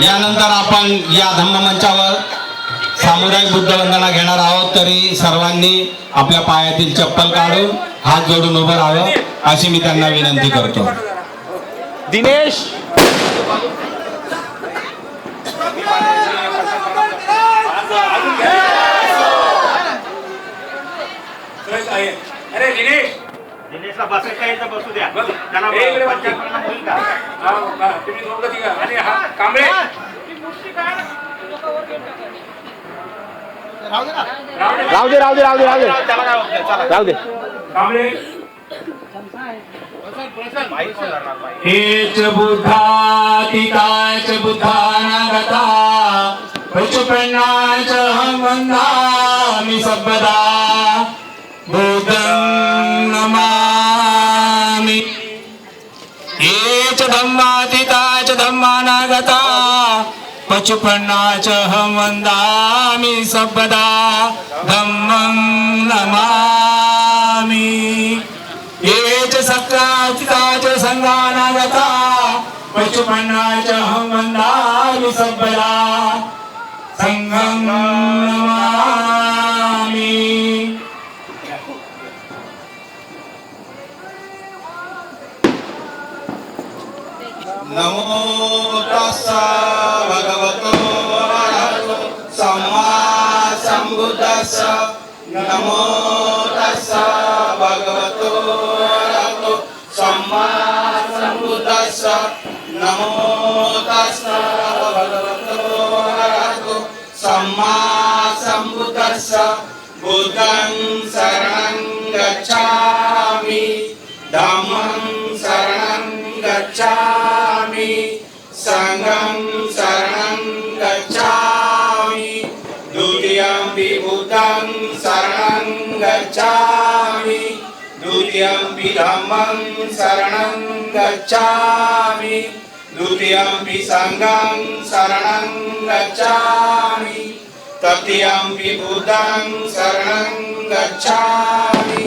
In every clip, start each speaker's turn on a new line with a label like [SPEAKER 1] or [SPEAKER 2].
[SPEAKER 1] यानंतर आपण या धम्ममंचावर सामुदायिक बुद्धवंदना घेणार आहोत। तरी सर्वांनी आपल्या पायातील चप्पल काढून हात जोडून उभं राहावं अशी मी त्यांना विनंती करतो।
[SPEAKER 2] दिनेश
[SPEAKER 3] अरे
[SPEAKER 2] दिनेशला बसायचं आहे तर बसू द्या। त्यांना होईल का?
[SPEAKER 3] तुम्ही दोघं तिघं आणि हा कांबळे
[SPEAKER 2] राहू दे राहू दे राहू दे राहू दे राहू दे
[SPEAKER 3] कांबळे
[SPEAKER 1] हेच बुद्धातीताच बुद्धानागता पशुपन्नाच हम वंदामि सर्वदा बुद्धं नमामि। हेच धम्मातीताच धम्मानागता पशुपन्नाच हम वंदामि सर्वदा धम्मं नमामि। येच सत्यातीताच संघानागता पशुपन्नाच हम वंदामि सर्वदा संघं नमामि। नमो तस्सा भगवतो अरहतो सम्मा सम्बुद्धस्सा। नमो तस्सा भगवतो अरहतो सम्मा सम्बुद्धस्सा। नमो तस्सा भगवतो अरहतो सम्मा सम्बुद्धस्सा। बुद्धं शरणं गच्छामि धम्मं शरणं गच्छामि संघं शरणं गच्छामि द्वितीयंपि बुद्धं शरणं गच्छामि द्वितीयंपि धम्मं शरणं गच्छामि द्वितीयंपि संघं शरणं गच्छामि तृतीयंपि बुद्धं शरणं गच्छामि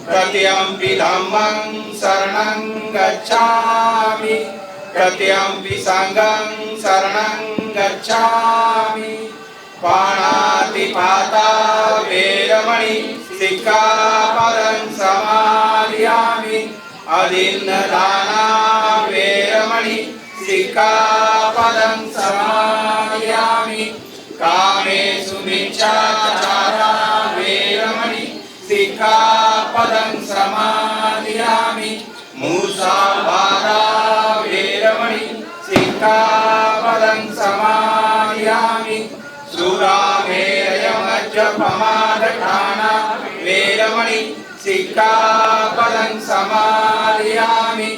[SPEAKER 1] तृतीयंपि धम्मं शरणं गच्छामि तृतीयंपि संघं शरणं गच्छामि। पाणातिपाता वेरमणि सिक्खापदं समादयामि। अदीन्नदाना वेरमणि सिक्खापदं समादयामि। कामेषु मिच्छाचारा वेरमणि सिक्खापदं समादयामि। मुसावादा वेरमणि सिक्खापदं समादयामि। सुरामेरयमज्जपमादठाना वेरमणि सिक्खापदं समादयामि।